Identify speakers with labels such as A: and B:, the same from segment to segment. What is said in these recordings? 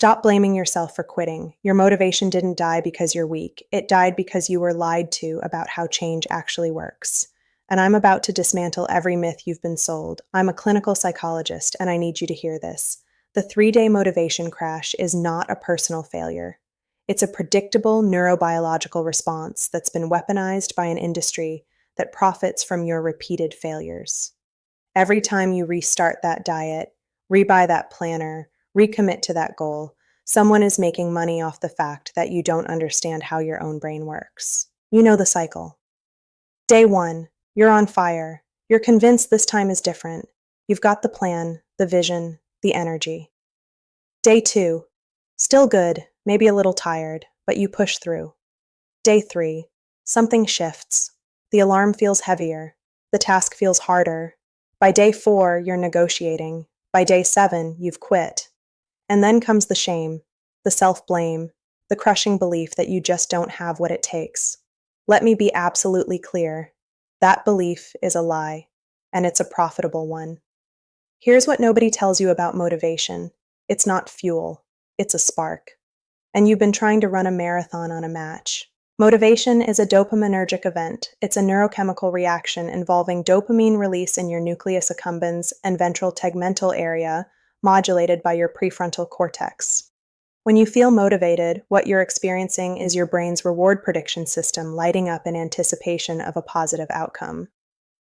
A: Stop blaming yourself for quitting. Your motivation didn't die because you're weak. It died because you were lied to about how change actually works. And I'm about to dismantle every myth you've been sold. I'm a clinical psychologist, and I need you to hear this. The 3-day motivation crash is not a personal failure. It's a predictable neurobiological response that's been weaponized by an industry that profits from your repeated failures. Every time you restart that diet, rebuy that planner, recommit to that goal, someone is making money off the fact that you don't understand how your own brain works. You know the cycle. Day 1, you're on fire. You're convinced this time is different. You've got the plan, the vision, the energy. Day 2, still good, maybe a little tired, but you push through. Day 3, something shifts. The alarm feels heavier. The task feels harder. By day 4, you're negotiating. By day 7, you've quit. And then comes the shame, the self-blame, the crushing belief that you just don't have what it takes. Let me be absolutely clear. That belief is a lie, and it's a profitable one. Here's what nobody tells you about motivation. It's not fuel, it's a spark. And you've been trying to run a marathon on a match. Motivation is a dopaminergic event. It's a neurochemical reaction involving dopamine release in your nucleus accumbens and ventral tegmental area, modulated by your prefrontal cortex. When you feel motivated, what you're experiencing is your brain's reward prediction system lighting up in anticipation of a positive outcome.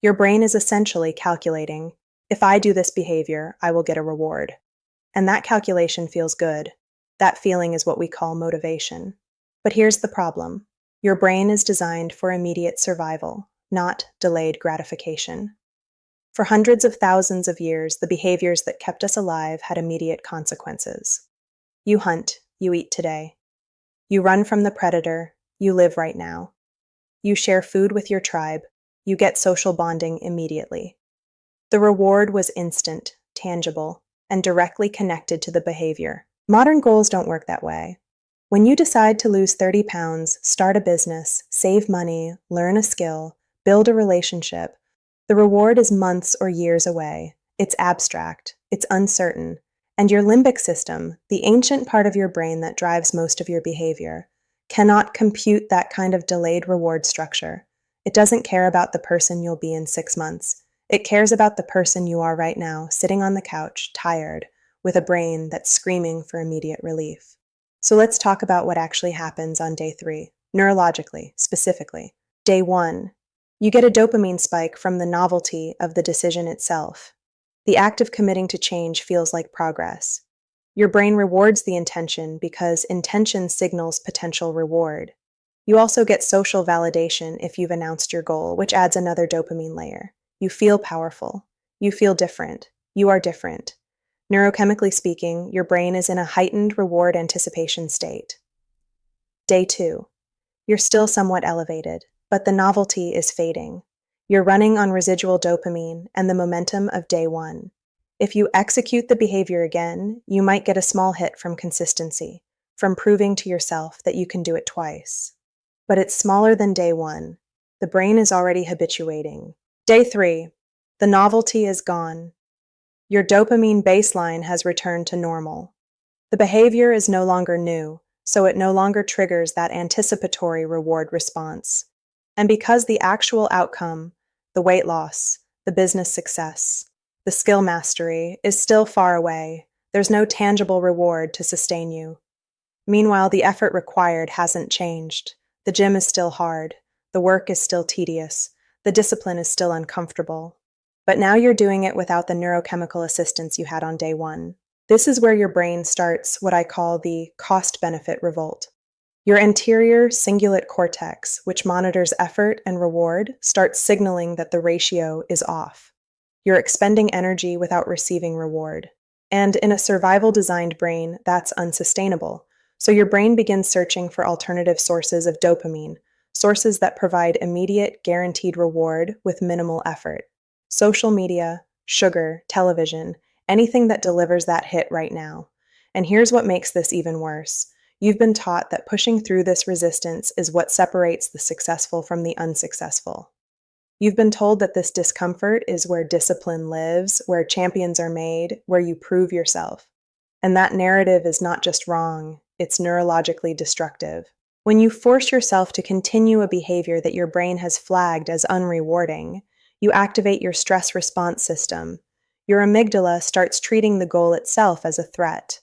A: Your brain is essentially calculating, if I do this behavior, I will get a reward. And that calculation feels good. That feeling is what we call motivation. But here's the problem. Your brain is designed for immediate survival, not delayed gratification. For hundreds of thousands of years, the behaviors that kept us alive had immediate consequences. You hunt, you eat today. You run from the predator, you live right now. You share food with your tribe, you get social bonding immediately. The reward was instant, tangible, and directly connected to the behavior. Modern goals don't work that way. When you decide to lose 30 pounds, start a business, save money, learn a skill, build a relationship, the reward is months or years away. It's abstract, it's uncertain, and your limbic system, the ancient part of your brain that drives most of your behavior, cannot compute that kind of delayed reward structure. It doesn't care about the person you'll be in 6 months. It cares about the person you are right now, sitting on the couch, tired, with a brain that's screaming for immediate relief. So let's talk about what actually happens on day 3, neurologically, specifically. Day 1. You get a dopamine spike from the novelty of the decision itself. The act of committing to change feels like progress. Your brain rewards the intention because intention signals potential reward. You also get social validation if you've announced your goal, which adds another dopamine layer. You feel powerful. You feel different. You are different. Neurochemically speaking, your brain is in a heightened reward anticipation state. Day 2. You're still somewhat elevated, but the novelty is fading. You're running on residual dopamine and the momentum of day 1. If you execute the behavior again, you might get a small hit from consistency, from proving to yourself that you can do it twice. But it's smaller than day 1. The brain is already habituating. Day 3. The novelty is gone. Your dopamine baseline has returned to normal. The behavior is no longer new, so it no longer triggers that anticipatory reward response. And because the actual outcome, the weight loss, the business success, the skill mastery, is still far away, there's no tangible reward to sustain you. Meanwhile, the effort required hasn't changed. The gym is still hard. The work is still tedious. The discipline is still uncomfortable. But now you're doing it without the neurochemical assistance you had on day 1. This is where your brain starts what I call the cost-benefit revolt. Your anterior cingulate cortex, which monitors effort and reward, starts signaling that the ratio is off. You're expending energy without receiving reward. And in a survival-designed brain, that's unsustainable. So your brain begins searching for alternative sources of dopamine, sources that provide immediate, guaranteed reward with minimal effort. Social media, sugar, television, anything that delivers that hit right now. And here's what makes this even worse. You've been taught that pushing through this resistance is what separates the successful from the unsuccessful. You've been told that this discomfort is where discipline lives, where champions are made, where you prove yourself. And that narrative is not just wrong, it's neurologically destructive. When you force yourself to continue a behavior that your brain has flagged as unrewarding, you activate your stress response system. Your amygdala starts treating the goal itself as a threat.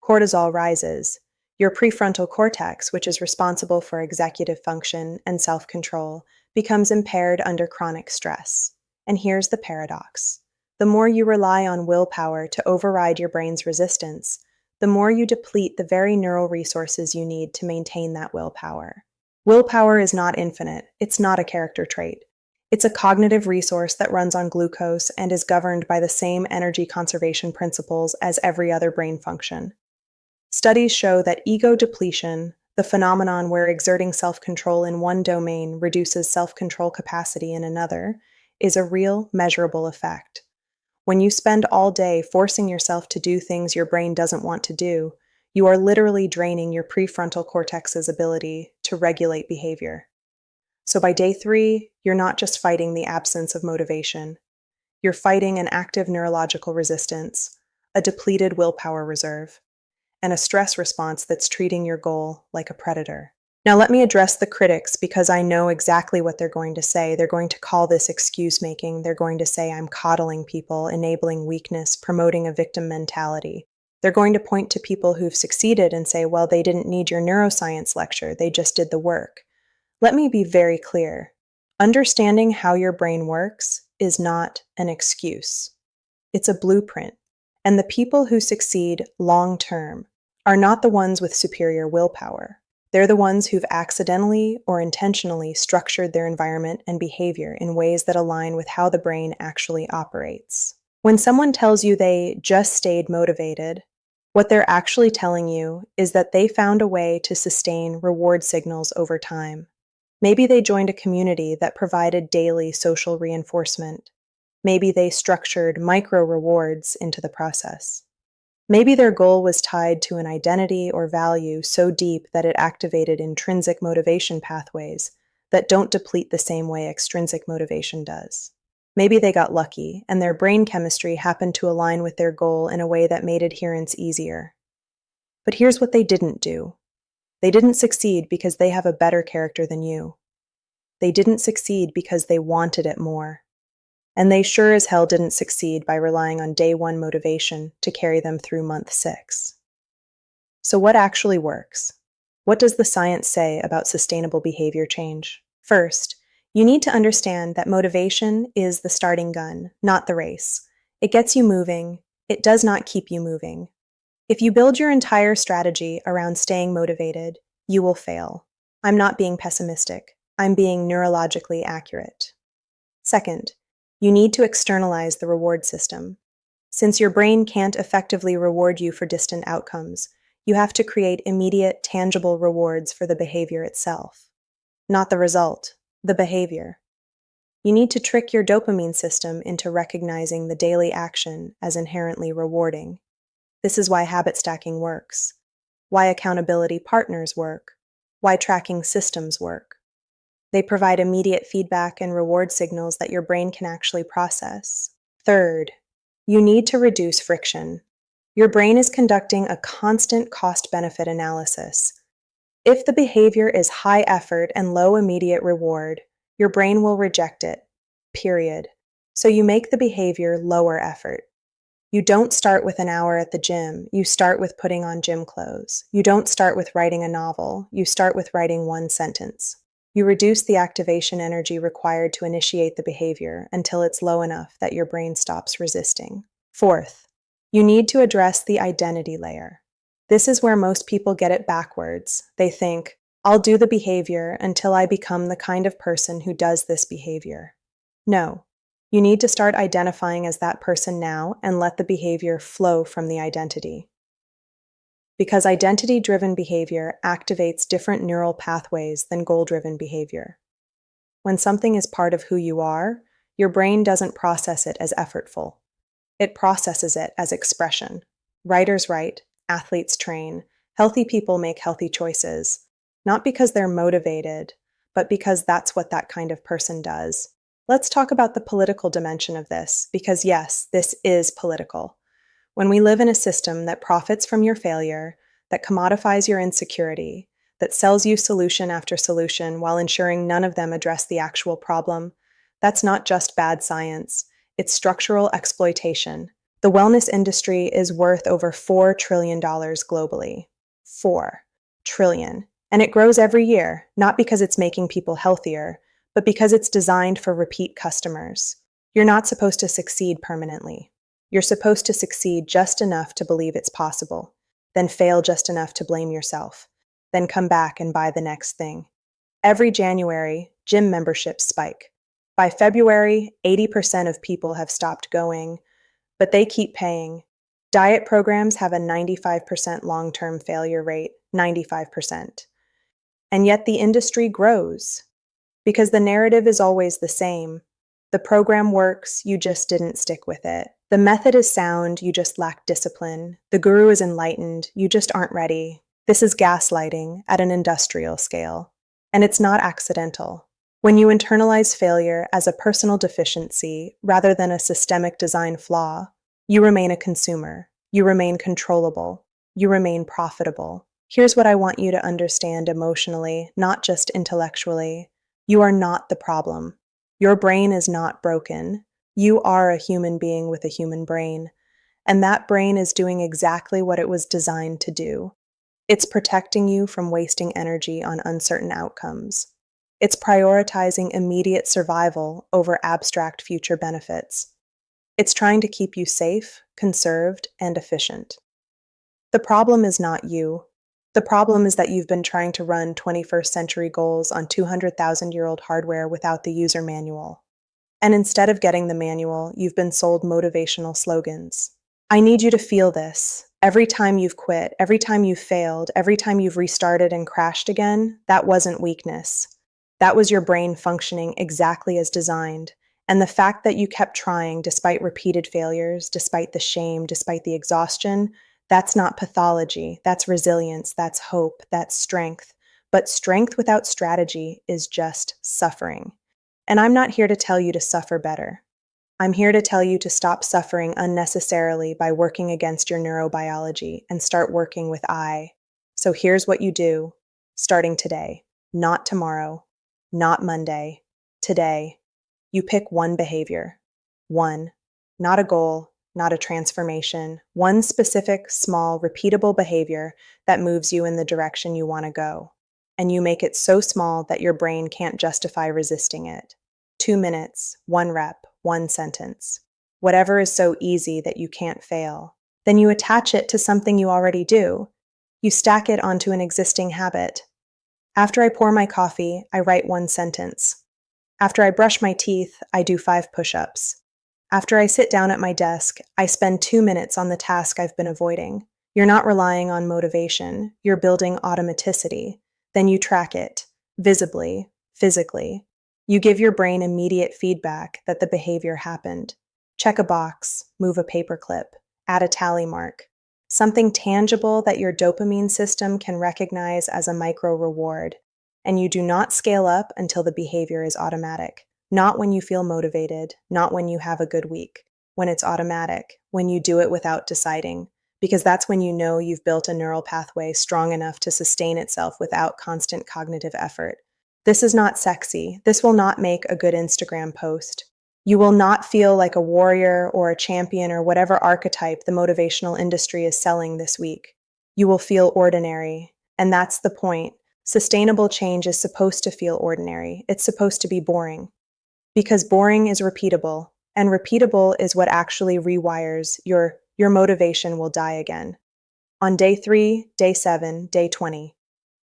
A: Cortisol rises. Your prefrontal cortex, which is responsible for executive function and self-control, becomes impaired under chronic stress. And here's the paradox. The more you rely on willpower to override your brain's resistance, the more you deplete the very neural resources you need to maintain that willpower. Willpower is not infinite. It's not a character trait. It's a cognitive resource that runs on glucose and is governed by the same energy conservation principles as every other brain function. Studies show that ego depletion, the phenomenon where exerting self-control in one domain reduces self-control capacity in another, is a real, measurable effect. When you spend all day forcing yourself to do things your brain doesn't want to do, you are literally draining your prefrontal cortex's ability to regulate behavior. So by day 3, you're not just fighting the absence of motivation. You're fighting an active neurological resistance, a depleted willpower reserve, and a stress response that's treating your goal like a predator. Now let me address the critics because I know exactly what they're going to say. They're going to call this excuse-making. They're going to say I'm coddling people, enabling weakness, promoting a victim mentality. They're going to point to people who've succeeded and say, well, they didn't need your neuroscience lecture. They just did the work. Let me be very clear. Understanding how your brain works is not an excuse. It's a blueprint. And the people who succeed long-term are not the ones with superior willpower. They're the ones who've accidentally or intentionally structured their environment and behavior in ways that align with how the brain actually operates. When someone tells you they just stayed motivated, what they're actually telling you is that they found a way to sustain reward signals over time. Maybe they joined a community that provided daily social reinforcement. Maybe they structured micro rewards into the process. Maybe their goal was tied to an identity or value so deep that it activated intrinsic motivation pathways that don't deplete the same way extrinsic motivation does. Maybe they got lucky, and their brain chemistry happened to align with their goal in a way that made adherence easier. But here's what they didn't do. They didn't succeed because they have a better character than you. They didn't succeed because they wanted it more. And they sure as hell didn't succeed by relying on day 1 motivation to carry them through month 6. So what actually works? What does the science say about sustainable behavior change? First, you need to understand that motivation is the starting gun, not the race. It gets you moving. It does not keep you moving. If you build your entire strategy around staying motivated, you will fail. I'm not being pessimistic. I'm being neurologically accurate. Second, you need to externalize the reward system. Since your brain can't effectively reward you for distant outcomes, you have to create immediate, tangible rewards for the behavior itself. Not the result, the behavior. You need to trick your dopamine system into recognizing the daily action as inherently rewarding. This is why habit stacking works, why accountability partners work, why tracking systems work. They provide immediate feedback and reward signals that your brain can actually process. Third, you need to reduce friction. Your brain is conducting a constant cost-benefit analysis. If the behavior is high effort and low immediate reward, your brain will reject it, period. So you make the behavior lower effort. You don't start with an hour at the gym. You start with putting on gym clothes. You don't start with writing a novel. You start with writing 1 sentence. You reduce the activation energy required to initiate the behavior until it's low enough that your brain stops resisting. Fourth, you need to address the identity layer. This is where most people get it backwards. They think, I'll do the behavior until I become the kind of person who does this behavior. No, you need to start identifying as that person now and let the behavior flow from the identity. Because identity-driven behavior activates different neural pathways than goal-driven behavior. When something is part of who you are, your brain doesn't process it as effortful. It processes it as expression. Writers write, athletes train, healthy people make healthy choices, not because they're motivated, but because that's what that kind of person does. Let's talk about the political dimension of this, because yes, this is political. When we live in a system that profits from your failure, that commodifies your insecurity, that sells you solution after solution while ensuring none of them address the actual problem, that's not just bad science, it's structural exploitation. The wellness industry is worth over $4 trillion globally. 4 trillion. And it grows every year, not because it's making people healthier, but because it's designed for repeat customers. You're not supposed to succeed permanently. You're supposed to succeed just enough to believe it's possible, then fail just enough to blame yourself, then come back and buy the next thing. Every January, gym memberships spike. By February, 80% of people have stopped going, but they keep paying. Diet programs have a 95% long-term failure rate, 95%. And yet the industry grows because the narrative is always the same. The program works, you just didn't stick with it. The method is sound, you just lack discipline. The guru is enlightened, you just aren't ready. This is gaslighting at an industrial scale. And it's not accidental. When you internalize failure as a personal deficiency rather than a systemic design flaw, you remain a consumer, you remain controllable, you remain profitable. Here's what I want you to understand emotionally, not just intellectually. You are not the problem. Your brain is not broken. You are a human being with a human brain, and that brain is doing exactly what it was designed to do. It's protecting you from wasting energy on uncertain outcomes. It's prioritizing immediate survival over abstract future benefits. It's trying to keep you safe, conserved, and efficient. The problem is not you. The problem is that you've been trying to run 21st century goals on 200,000-year-old hardware without the user manual. And instead of getting the manual, you've been sold motivational slogans. I need you to feel this. Every time you've quit, every time you've failed, every time you've restarted and crashed again, that wasn't weakness. That was your brain functioning exactly as designed. And the fact that you kept trying despite repeated failures, despite the shame, despite the exhaustion, that's not pathology, that's resilience, that's hope, that's strength. But strength without strategy is just suffering. And I'm not here to tell you to suffer better. I'm here to tell you to stop suffering unnecessarily by working against your neurobiology and start working with I. So here's what you do, starting today, not tomorrow, not Monday, today. You pick one behavior. One, not a goal, not a transformation, one specific, small, repeatable behavior that moves you in the direction you want to go. And you make it so small that your brain can't justify resisting it. 2 minutes, 1 rep, 1 sentence. Whatever is so easy that you can't fail. Then you attach it to something you already do. You stack it onto an existing habit. After I pour my coffee, I write 1 sentence. After I brush my teeth, I do 5 push-ups. After I sit down at my desk, I spend 2 minutes on the task I've been avoiding. You're not relying on motivation, you're building automaticity. Then you track it, visibly, physically. You give your brain immediate feedback that the behavior happened. Check a box, move a paperclip, add a tally mark. Something tangible that your dopamine system can recognize as a micro reward. And you do not scale up until the behavior is automatic. Not when you feel motivated, not when you have a good week. When it's automatic, when you do it without deciding. Because that's when you know you've built a neural pathway strong enough to sustain itself without constant cognitive effort. This is not sexy. This will not make a good Instagram post. You will not feel like a warrior or a champion or whatever archetype the motivational industry is selling this week. You will feel ordinary. And that's the point. Sustainable change is supposed to feel ordinary. It's supposed to be boring. Because boring is repeatable, and repeatable is what actually rewires your motivation will die again. On day 3, day 7, day 20.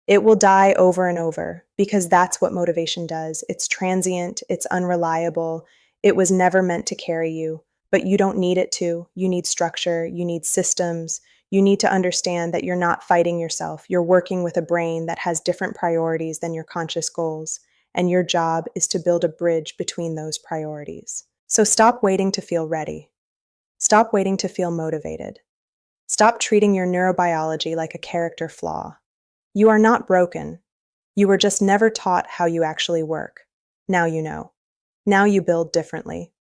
A: It will die over and over, because that's what motivation does. It's transient, it's unreliable, it was never meant to carry you, but you don't need it to. You need structure, you need systems, you need to understand that you're not fighting yourself. You're working with a brain that has different priorities than your conscious goals. And your job is to build a bridge between those priorities. So stop waiting to feel ready. Stop waiting to feel motivated. Stop treating your neurobiology like a character flaw. You are not broken. You were just never taught how you actually work. Now you know. Now you build differently.